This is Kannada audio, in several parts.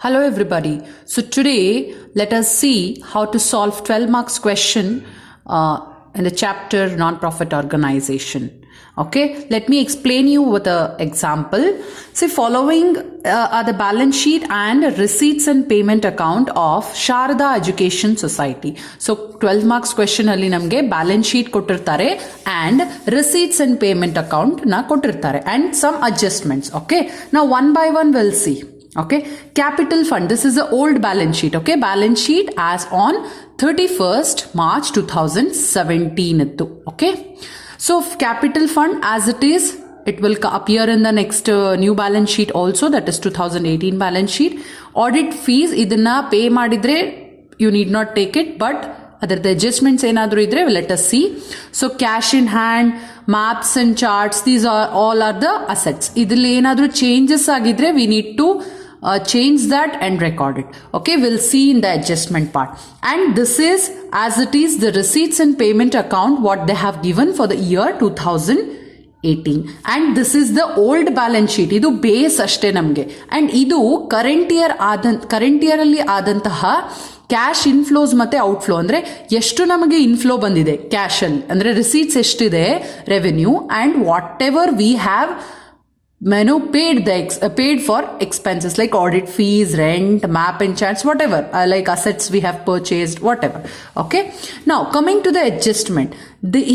Hello everybody. So today let us see how to solve 12 marks question in the chapter non-profit organization. Okay, let me explain you with an example. See, following are the balance sheet and receipts and payment account of Sharda Education Society. So 12 marks question alli namge balance sheet kotirtare and receipts and payment account na kotirtare and some adjustments. Okay, now one by one we'll see. Okay, capital fund, this is the old balance sheet. Okay, balance sheet as on 31st March 2017. Okay, so capital fund as it is, it will appear in the next new balance sheet also, that is 2018 balance sheet. Audit fees idanna pay madidre you need not take it, but the adjustments enadru idre let us see. So cash in hand, maps and charts, these are all are the assets. Idilli enadru changes agidre we need to change that and record it. Okay, we'll see in the adjustment part. And this is as it is the receipts and payment account what they have given for the year 2018. And this is the old balance sheet. Idu base ashte namge. And idu current year alli adantaha cash inflows ಮತ್ತೆ ಔಟ್ಫ್ಲೋ ಅಂದ್ರೆ ಎಷ್ಟು ನಮಗೆ ಇನ್ಫ್ಲೋ ಬಂದಿದೆ ಕ್ಯಾಶ್ ಅಲ್ಲಿ ಅಂದ್ರೆ ರಿಸೀಟ್ಸ್ ಎಷ್ಟಿದೆ revenue and what ever we have paid for expenses like audit fees, rent, map and charts, whatever like assets we have purchased, whatever. Okay, now coming to the adjustment,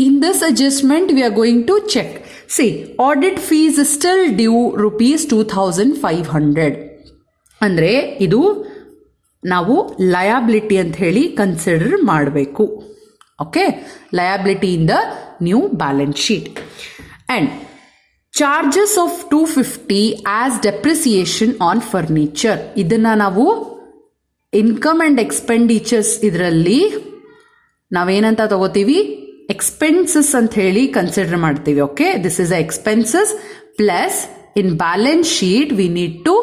in this adjustment we are going to check. See, audit fees is still due rupees 2500 ಅಂದ್ರೆ ಇದು ನಾವು ಲಯಬಿಲಿಟಿ ಅಂತ ಹೇಳಿ ಕನ್ಸಿಡರ್ ಮಾಡಬೇಕು. Okay, liability in the new balance sheet. And charges of 250 as depreciation on furniture, ಇದನ್ನ ನಾವು ಇನ್ಕಮ್ ಅಂಡ್ ಎಕ್ಸ್ಪೆಂಡಿಚರ್ಸ್ ಇದರಲ್ಲಿ ನಾವೇನಂತ ತಗೋತೀವಿ, ಎಕ್ಸ್ಪೆನ್ಸಸ್ ಅಂತ ಹೇಳಿ ಕನ್ಸಿಡರ್ ಮಾಡ್ತೀವಿ. Okay, this is a expenses plus in balance sheet we need to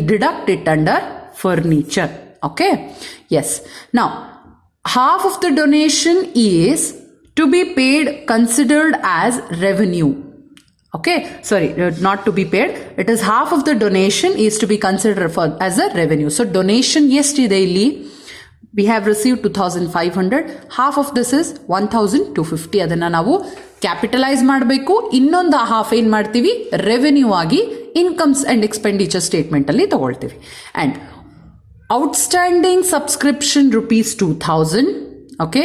deduct it under furniture. Okay, yes. Now half of the donation is to be paid considered as revenue. Okay, sorry, not to be paid, it is half of the donation is to be considered for as a revenue. So donation yesterday we have received 2500, half of this is 1250. ಅದನ್ನ ನಾವು ಕ್ಯಾಪಿಟಲೈಸ್ ಮಾಡಬೇಕು, ಇನ್ನೊಂದು ಹಾಫ್ ಏನ್ ಮಾಡ್ತೀವಿ ರೆವೆನ್ಯೂ ಆಗಿ ಇನ್ಕಮ್ಸ್ ಅಂಡ್ ಎಕ್ಸ್ಪೆಂಡಿಚರ್ ಸ್ಟೇಟ್ಮೆಂಟ್ ಅಲ್ಲಿ ತಗೊಳ್ತೀವಿ. And outstanding subscription rupees 2000. Okay,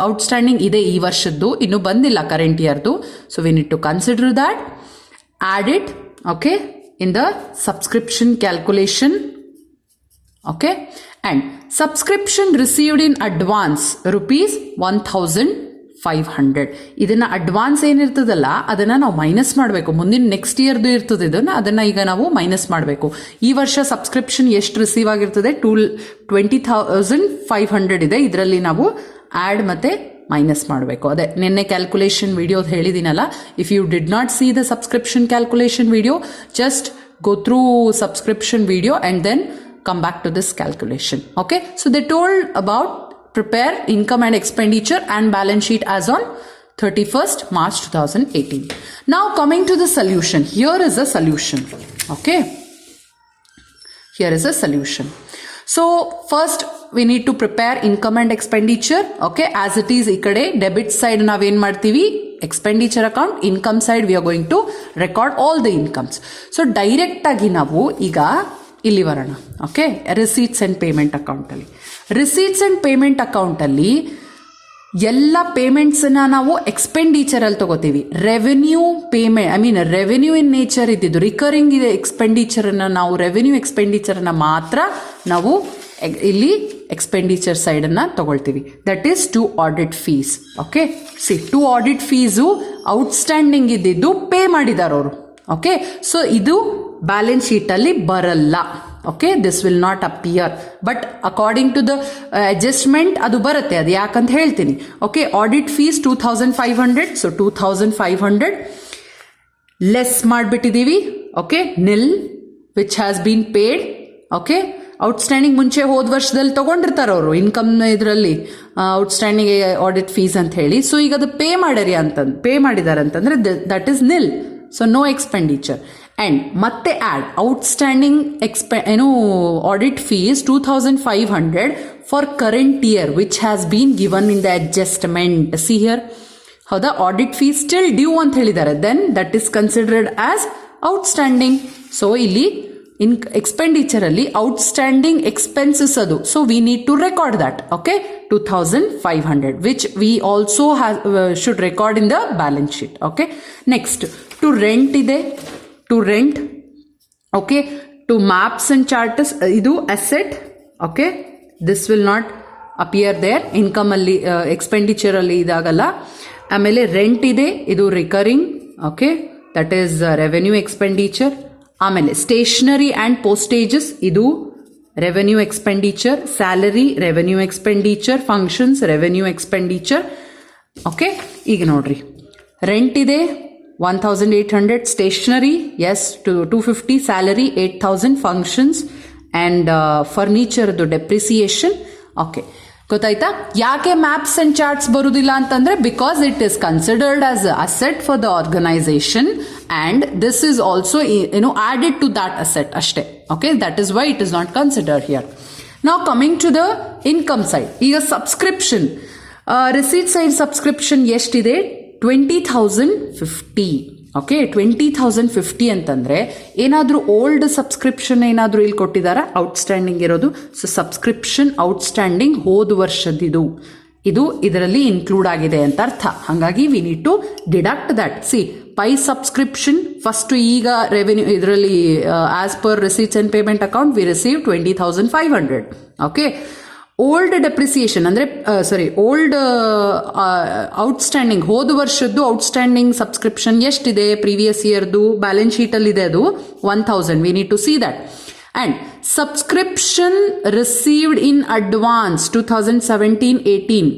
outstanding ಇದೆ ಈ ವರ್ಷದ್ದು, ಇನ್ನು ಬಂದಿಲ್ಲ ಕರೆಂಟ್ ಇಯರ್ದು. So we need to consider that, add it okay in the subscription calculation. Okay, and subscription received in advance rupees 1500. ಇದನ್ನ ಅಡ್ವಾನ್ಸ್ ಏನಿರ್ತದಲ್ಲ ಅದನ್ನ ನಾವು ಮೈನಸ್ ಮಾಡಬೇಕು. ಮುಂದಿನ ನೆಕ್ಸ್ಟ್ ಇಯರ್ದು ಇರ್ತದೆ ಇದನ್ನ, ಅದನ್ನ ಈಗ ನಾವು ಮೈನಸ್ ಮಾಡಬೇಕು. ಈ ವರ್ಷ ಸಬ್ಸ್ಕ್ರಿಪ್ಷನ್ ಎಷ್ಟು ರಿಸೀವ್ ಆಗಿರ್ತದೆ 20,500 ಇದೆ, ಇದರಲ್ಲಿ ನಾವು ಆಡ್ ಮತ್ತೆ ಮೈನಸ್ ಮಾಡಬೇಕು. ಅದೇ ನಿನ್ನೆ ಕ್ಯಾಲ್ಕುಲೇಷನ್ ವಿಡಿಯೋ ಹೇಳಿದಿನಲ್ಲ, if you did not see the subscription calculation video, just go through subscription video and then come back to this calculation. Okay, so they told about prepare income and expenditure and balance sheet as on 31st March 2018. Now coming to the solution, here is a solution. Okay, here is a solution. So first we need to prepare income and expenditure. Okay, as it is ikade debit side nav en martivi expenditure account, income side we are going to record all the incomes. So direct agi navu iga ಇಲ್ಲಿ ಬರೋಣ. Okay, receipts and payment account ಅಲ್ಲಿ, ರಿಸೀಟ್ಸ್ ಅಂಡ್ ಪೇಮೆಂಟ್ ಅಕೌಂಟ್ ಅಲ್ಲಿ ಎಲ್ಲ ಪೇಮೆಂಟ್ಸ್ ನಾವು ಎಕ್ಸ್ಪೆಂಡಿಚರ್ ಅಲ್ಲಿ ತಗೋತೀವಿ. Revenue payment revenue in nature ಇದ್ದಿದ್ದು ರಿಕರಿಂಗ್ ಇದೆ ಎಕ್ಸ್ಪೆಂಡಿಚರ್ ಅನ್ನ ನಾವು ರೆವೆನ್ಯೂ ಎಕ್ಸ್ಪೆಂಡಿಚರ್ ಅನ್ನ ಮಾತ್ರ ನಾವು ಇಲ್ಲಿ ಎಕ್ಸ್ಪೆಂಡಿಚರ್ ಸೈಡ್ ಅನ್ನ ತಗೊಳ್ತೀವಿ. That is 2 audit fees. Okay, see 2 audit fees outstanding ಇದ್ದಿದ್ದು ಪೇ ಮಾಡಿದಾರ ಅವರು. ಓಕೆ, ಸೊ ಇದು ಬ್ಯಾಲೆನ್ಸ್ ಶೀಟ್ ಅಲ್ಲಿ ಬರಲ್ಲ. Okay, this will not appear, but according to the adjustment ಅದು ಬರುತ್ತೆ. ಅದು ಯಾಕಂತ ಹೇಳ್ತೀನಿ. Okay, audit fees 2500, so 2500 less ಮಾಡಿಬಿಟ್ಟಿದ್ದೀವಿ. Okay, nil which has been paid. Okay, outstanding ಮುಂಚೆ ಹೋದ ವರ್ಷದಲ್ಲಿ ತಗೊಂಡಿರ್ತಾರೆ ಅವರು ಇನ್ಕಮ್ ಇದರಲ್ಲಿ ಔಟ್ಸ್ಟ್ಯಾಂಡಿಂಗ್ ಆಡಿಟ್ ಫೀಸ್ ಅಂತ ಹೇಳಿ. ಸೊ ಈಗ ಅದು ಪೇ ಮಾಡಿದಾರೆ ಅಂತಂದ್ರೆ that is nil. So no expenditure. And ಮತ್ತೆ add outstanding audit fees 2500 for current year which has been given in the adjustment. See here, ಹೌದಾ, ಆಡಿಟ್ ಫೀಸ್ ಸ್ಟಿಲ್ ಡ್ಯೂ ಅಂತ ಹೇಳಿದ್ದಾರೆ, then that is considered as outstanding. So ಇಲ್ಲಿ ಎಕ್ಸ್ಪೆಂಡಿಚರ್ ಅಲ್ಲಿ ಔಟ್ಸ್ಟ್ಯಾಂಡಿಂಗ್ ಎಕ್ಸ್ಪೆನ್ಸಸ್ ಅದು, so we need to record that. Okay, 2500 which we also should record in the balance sheet. Okay, next to rent ಇದೆ, to rent. Okay, to maps and charts, ಇದು asset. Okay, this will not appear there, income ಅಲ್ಲಿ ಎಕ್ಸ್ಪೆಂಡಿಚರ್ ಅಲ್ಲಿ ಇದಾಗಲ್ಲ. ಆಮೇಲೆ ರೆಂಟ್ ಇದೆ, ಇದು recurring. Okay, that is revenue expenditure. ಆಮೇಲೆ ಸ್ಟೇಷನರಿ ಆ್ಯಂಡ್ ಪೋಸ್ಟೇಜಸ್, ಇದು revenue expenditure. Salary revenue expenditure. Functions revenue expenditure. Okay, ಈಗ ನೋಡ್ರಿ, ರೆಂಟ್ ಇದೆ 1800, stationery is 250, salary 8000, functions and ಫರ್ನಿಚರ್ದು ಡೆಪ್ರಿಸಿಯೇಷನ್. ಓಕೆ, ಗೊತ್ತಾಯ್ತಾ? ಯಾಕೆ ಮ್ಯಾಪ್ಸ್ ಅಂಡ್ ಚಾರ್ಟ್ಸ್ ಬರುವುದಿಲ್ಲ ಅಂತಂದ್ರೆ, because it is considered as asset for the organisation and this is also added to that asset ಅಷ್ಟೇ. Okay, that is why it is not considered here. ನಾವು coming to the income side. ಈಗ ಸಬ್ಸ್ಕ್ರಿಪ್ಷನ್, ರಿಸೀಟ್ ಸೈಡ್ ಸಬ್ಸ್ಕ್ರಿಪ್ಷನ್ ಎಷ್ಟಿದೆ? 20,050. ಓಕೆ, 20,050 ಅಂತಂದ್ರೆ ಏನಾದರೂ ಓಲ್ಡ್ ಸಬ್ಸ್ಕ್ರಿಪ್ಷನ್ ಏನಾದರೂ ಇಲ್ಲಿ ಕೊಟ್ಟಿದ್ದಾರಾ ಔಟ್ಸ್ಟ್ಯಾಂಡಿಂಗ್ ಇರೋದು? ಸೊ ಸಬ್ಸ್ಕ್ರಿಪ್ಷನ್ ಔಟ್ಸ್ಟ್ಯಾಂಡಿಂಗ್ ಹೋದ ವರ್ಷದಿದು, ಇದು ಇದರಲ್ಲಿ ಇನ್ಕ್ಲೂಡ್ ಆಗಿದೆ ಅಂತ ಅರ್ಥ. ಹಾಗಾಗಿ we need to deduct that. See, ಪೈ ಸಬ್ಸ್ಕ್ರಿಪ್ಷನ್ ಫಸ್ಟ್ ಈಗ ರೆವೆನ್ಯೂ ಇದರಲ್ಲಿ as per receipts and payment account we receive 20,500. Okay, old depreciation ಅಂದರೆ ಓಲ್ಡ್ ಔಟ್ಸ್ಟ್ಯಾಂಡಿಂಗ್ ಹೋದ ವರ್ಷದ್ದು ಔಟ್ಸ್ಟ್ಯಾಂಡಿಂಗ್ ಸಬ್ಸ್ಕ್ರಿಪ್ಷನ್ ಎಷ್ಟಿದೆ ಪ್ರೀವಿಯಸ್ ಇಯರ್ದು ಬ್ಯಾಲೆನ್ಸ್ ಶೀಟಲ್ಲಿ ಇದೆ, ಅದು 1000. We need to see that. And subscription received in advance 2017-18.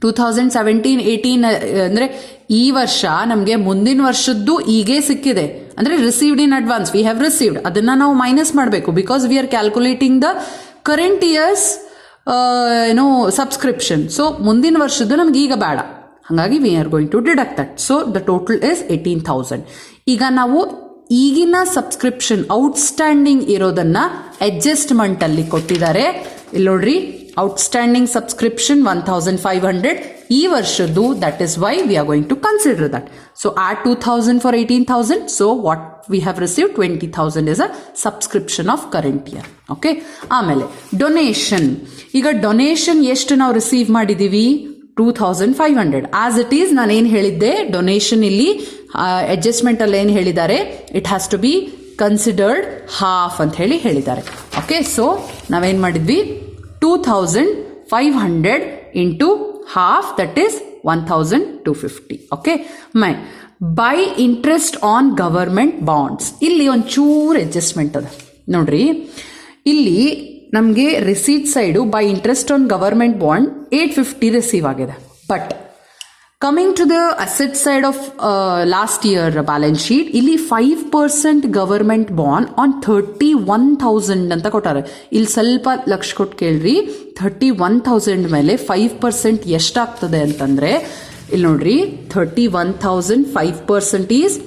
2017-18 ಅಂದರೆ ಈ ವರ್ಷ ನಮಗೆ ಮುಂದಿನ ವರ್ಷದ್ದು ಈಗೇ ಸಿಕ್ಕಿದೆ, ಅಂದರೆ received in advance, we have received. ಅದನ್ನು ನಾವು ಮೈನಸ್ ಮಾಡಬೇಕು because we are calculating the current year's subscription. So ಮುಂದಿನ ವರ್ಷದ್ದು ನಮ್ಗೆ ಈಗ ಬೇಡ, ಹಾಗಾಗಿ we are going to deduct that. So the total is 18,000. ಈಗ ನಾವು ಈಗಿನ ಸಬ್ಸ್ಕ್ರಿಪ್ಷನ್ ಔಟ್ಸ್ಟ್ಯಾಂಡಿಂಗ್ ಇರೋದನ್ನ ಅಡ್ಜಸ್ಟ್ಮೆಂಟ್ ಅಲ್ಲಿ ಕೊಟ್ಟಿದ್ದಾರೆ. ಇಲ್ಲಿ ನೋಡ್ರಿ, ಔಟ್ಸ್ಟ್ಯಾಂಡಿಂಗ್ ಸಬ್ಸ್ಕ್ರಿಪ್ಷನ್ 1,500 ಈ ವರ್ಷದ್ದು, that is why we are going to consider that. So add 2,000 for 18,000. So what we have received 20,000 is a subscription of current year. Okay, ಆಮೇಲೆ ಡೊನೇಷನ್. ಈಗ ಡೊನೇಷನ್ ಎಷ್ಟು ನಾವು ರಿಸೀವ್ ಮಾಡಿದೀವಿ? 2,500. ಆಸ್ ಇಟ್ ಈಸ್ ನಾನು ಏನು ಹೇಳಿದ್ದೆ, ಡೊನೇಷನ್ ಇಲ್ಲಿ ಅಡ್ಜಸ್ಟ್ಮೆಂಟ್ ಅಲ್ಲಿ ಏನು ಹೇಳಿದ್ದಾರೆ, it has to be considered half ಅಂತ ಹೇಳಿದ್ದಾರೆ. ಓಕೆ, ಸೊ ನಾವೇನು ಮಾಡಿದ್ವಿ, 2,500 into half, that is 1,250. Okay, by interest on government bonds. ಇಲ್ಲಿ ಒಂಚೂರು ಅಡ್ಜಸ್ಟ್ಮೆಂಟ್ ಅದ ನೋಡ್ರಿ. ಇಲ್ಲಿ ನಮಗೆ receipt side by interest on government bond 850 receive ಆಗಿದೆ. But coming to the asset side of last year balance sheet, ಇಲ್ಲಿ 5% ಗವರ್ಮೆಂಟ್ ಬಾಂಡ್ ಆನ್ 31,000 ಅಂತ ಕೊಟ್ಟಾರೆ. ಇಲ್ಲಿ ಸ್ವಲ್ಪ ಲಕ್ಷ ಕೊಟ್ಟು ಕೇಳ್ರಿ, 31,000 ಮೇಲೆ 5% ಎಷ್ಟಾಗ್ತದೆ ಅಂತಂದ್ರೆ, ಇಲ್ಲಿ ನೋಡ್ರಿ, 31,000 5% ಈಸ್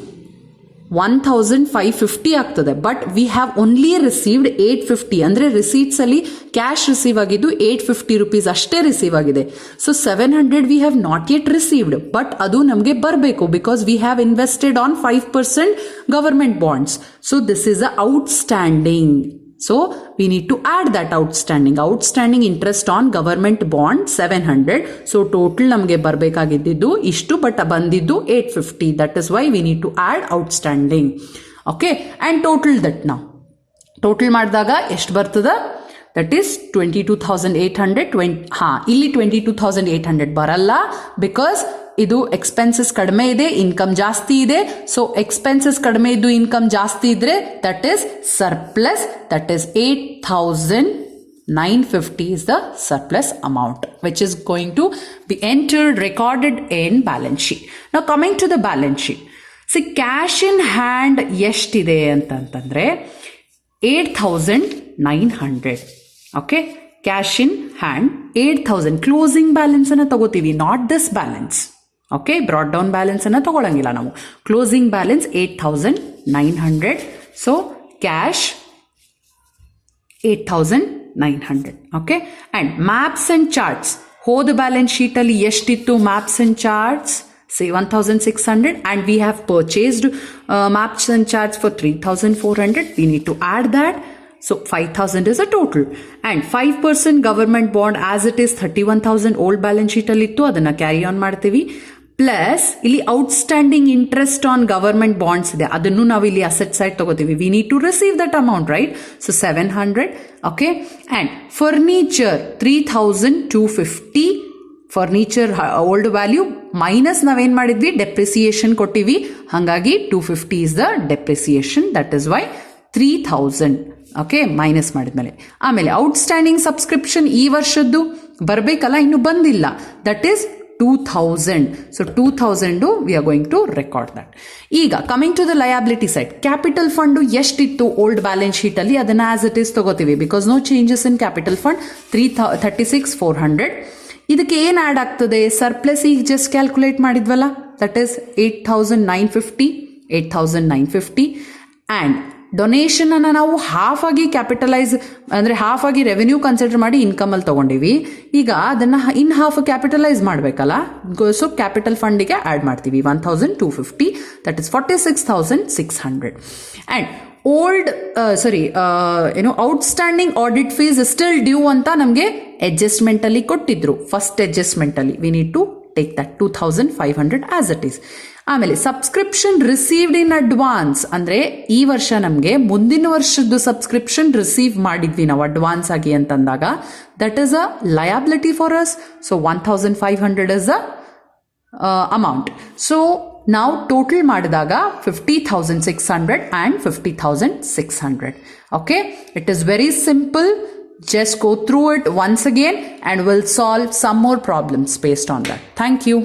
1,550 ಆಗ್ತದೆ. But we have only received 850. ಅಂದ್ರೆ ರಿಸೀಟ್ಸ್ ಅಲ್ಲಿ ಕ್ಯಾಶ್ ರಿಸೀವ್ ಆಗಿದ್ದು 850 rupees ಅಷ್ಟೇ ರಿಸೀವ್ ಆಗಿದೆ. So 700 we have not yet received, but ಅದು ನಮಗೆ ಬರಬೇಕು because we have invested on 5% government bonds. So this is a outstanding. So we need to add that outstanding interest on government bond 700. So total ನಮಗೆ ಬರಬೇಕಾಗಿದ್ದು ಇಷ್ಟು, ಬಟ್ ಬಂದಿದ್ದು 850. That is why we need to add outstanding. Okay, and total that now. Total ಮಾಡಿದಾಗ ಎಷ್ಟು ಬರ್ತದ? That is 22,800. ಇಲ್ಲಿ 22,800 ಬರಲ್ಲ ಬಿಕಾಸ್ ಇದು ಎಕ್ಸ್ಪೆನ್ಸಸ್ ಕಡಿಮೆ ಇದೆ, ಇನ್ಕಮ್ ಜಾಸ್ತಿ ಇದೆ. ಸೊ ಎಕ್ಸ್ಪೆನ್ಸಸ್ ಕಡಿಮೆ ಇದ್ದು ಇನ್ಕಮ್ ಜಾಸ್ತಿ ಇದ್ರೆ that is surplus. That is 8,950 is the surplus amount which is going to be entered, recorded in balance sheet. Now coming to the balance sheet, see cash in hand ಎಷ್ಟಿದೆ ಅಂತಂದ್ರೆ 8,900. okay, cash in hand 8,000. Closing balance ಅನ್ನ ತಗೋತೀವಿ, not this balance. Okay, brought down balance ಅನ್ನ ತಗೊಳಂಗಿಲ್ಲ ನಾವು. Closing balance 8,000 8,900. So cash 8,900. Okay. And maps and charts. ಹೋದ ಬ್ಯಾಲೆನ್ಸ್ ಶೀಟ್ ಅಲ್ಲಿ ಎಷ್ಟಿತ್ತು maps and charts? Say 1,600, and we have purchased maps and charts for 3,400. We need to add that. So 5,000 is a total. And 5% government bond as it is 31,000 old balance sheet ಅಲ್ಲಿ ಇತ್ತು, ಅದನ್ನ ಕ್ಯಾರಿ ಆನ್ ಮಾಡ್ತೀವಿ. ಪ್ಲಸ್ ಇಲ್ಲಿ outstanding interest on government bonds ಇದೆ, ಅದನ್ನು ನಾವು ಇಲ್ಲಿ ಅಸೆಟ್ ಸೈಡ್ ತಗೋತೀವಿ. We need to receive that amount, right? So 700. Okay. And furniture 3,250. Furniture old value minus ನಾವೇನ್ ಮಾಡಿದ್ವಿ, ಡೆಪ್ರಿಸಿಯೇಷನ್ ಕೊಟ್ಟಿವಿ, ಹಾಗಾಗಿ 250 is the depreciation. That is why 3,000. Okay, minus ಮಾಡಿದ್ಮೇಲೆ ಆಮೇಲೆ ಔಟ್ಸ್ಟ್ಯಾಂಡಿಂಗ್ ಸಬ್ಸ್ಕ್ರಿಪ್ಷನ್ ಈ ವರ್ಷದ್ದು ಬರಬೇಕಲ್ಲ, ಇನ್ನು ಬಂದಿಲ್ಲ. That is 2,000. So 2,000 we are going to record that. ಈಗ coming to the liability side, capital fund ಎಷ್ಟಿತ್ತು ಓಲ್ಡ್ ಬ್ಯಾಲೆನ್ಸ್ ಶೀಟ್ ಅಲ್ಲಿ, ಅದನ್ನ ಆಸ್ ಇಟ್ ಇಸ್ ತಗೋತೀವಿ, because no changes in capital fund. 36,400. ಇದಕ್ಕೆ ಏನ್ ಆಡ್ ಆಗ್ತದೆ? ಸರ್ಪ್ಲಸ್ ಈಗ ಜಸ್ಟ್ ಕ್ಯಾಲ್ಕುಲೇಟ್ ಮಾಡಿದ್ವಲ್ಲ, ದಟ್ ಈಸ್ 8,950. ಅಂಡ್ ಡೊನೇಷನ್ ಅನ್ನ ನಾವು ಹಾಫ್ ಆಗಿ ಕ್ಯಾಪಿಟಲೈಸ್ ಅಂದ್ರೆ ಹಾಫ್ ಆಗಿ ರೆವೆನ್ಯೂ ಕನ್ಸಿಡರ್ ಮಾಡಿ ಇನ್ಕಮ್ ಅಲ್ಲಿ ತಗೊಂಡಿವಿ. ಈಗ ಅದನ್ನ ಇನ್ ಹಾಫ್ ಕ್ಯಾಪಿಟಲೈಸ್ ಮಾಡಬೇಕಲ್ಲ, ಸೊ ಕ್ಯಾಪಿಟಲ್ ಫಂಡಿಗೆ ಆಡ್ ಮಾಡ್ತೀವಿ 1,250. That is 46,600. And old outstanding audit fees still due ಅಂತ ನಮಗೆ ಅಡ್ಜಸ್ಟ್ಮೆಂಟ್ ಅಲ್ಲಿ ಕೊಟ್ಟಿದ್ರು. ಫಸ್ಟ್ ಅಡ್ಜಸ್ಟ್ಮೆಂಟ್ ಅಲ್ಲಿ we need to take that 2,500 as it is. ಆಮೇಲೆ ಸಬ್ಸ್ಕ್ರಿಪ್ಷನ್ ರಿಸೀವ್ಡ್ ಇನ್ ಅಡ್ವಾನ್ಸ್ ಅಂದ್ರೆ ಈ ವರ್ಷ ನಮಗೆ ಮುಂದಿನ ವರ್ಷದ್ದು ಸಬ್ಸ್ಕ್ರಿಪ್ಷನ್ ರಿಸೀವ್ ಮಾಡಿದ್ವಿ ನಾವು ಅಡ್ವಾನ್ಸ್ ಆಗಿ ಅಂತಂದಾಗ, that is a liability for us. So 1,500 is a amount. So ನಾವು ಟೋಟಲ್ ಮಾಡಿದಾಗ 50,600 and 50,600. Okay, it is very simple. Just go through it once again and we'll solve some more problems based on that. Thank you.